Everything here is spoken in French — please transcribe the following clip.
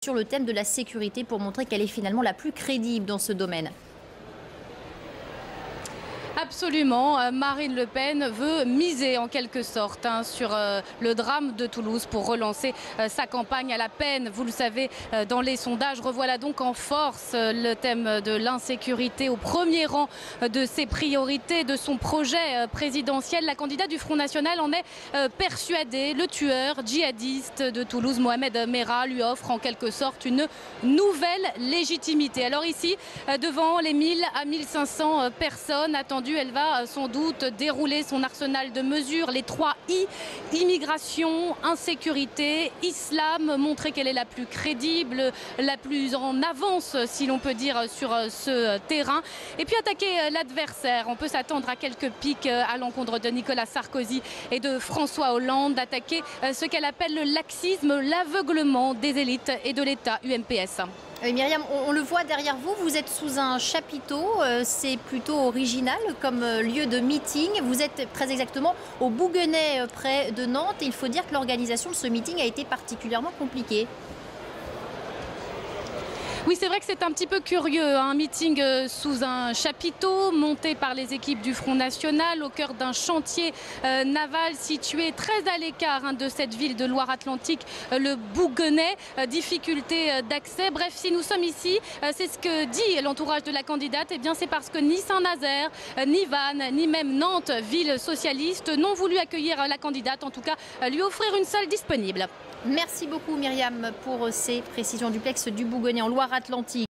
sur le thème de la sécurité pour montrer qu'elle est finalement la plus crédible dans ce domaine. Absolument, Marine Le Pen veut miser en quelque sorte sur le drame de Toulouse pour relancer sa campagne à la peine. Vous le savez, dans les sondages, revoilà donc en force le thème de l'insécurité au premier rang de ses priorités, de son projet présidentiel. La candidate du Front National en est persuadée. Le tueur djihadiste de Toulouse, Mohamed Merah, lui offre en quelque sorte une nouvelle légitimité. Alors ici, devant les 1000 à 1500 personnes attendues, elle va sans doute dérouler son arsenal de mesures, les 3 I, immigration, insécurité, islam, montrer qu'elle est la plus crédible, la plus en avance, si l'on peut dire, sur ce terrain. Et puis attaquer l'adversaire. On peut s'attendre à quelques pics à l'encontre de Nicolas Sarkozy et de François Hollande, attaquer ce qu'elle appelle le laxisme, l'aveuglement des élites et de l'État UMPS. Myriam, on le voit derrière vous, vous êtes sous un chapiteau, c'est plutôt original comme lieu de meeting. Vous êtes très exactement au Bouguenais près de Nantes et il faut dire que l'organisation de ce meeting a été particulièrement compliquée. Oui, c'est vrai que c'est un petit peu curieux, un meeting sous un chapiteau monté par les équipes du Front National au cœur d'un chantier naval situé très à l'écart de cette ville de Loire-Atlantique, le Bouguenais. Difficulté d'accès. Bref, si nous sommes ici, c'est ce que dit l'entourage de la candidate. Eh bien, c'est parce que ni Saint-Nazaire, ni Vannes, ni même Nantes, ville socialiste, n'ont voulu accueillir la candidate, en tout cas lui offrir une salle disponible. Merci beaucoup Myriam pour ces précisions. Duplex du Bouguenais en Loire-Atlantique.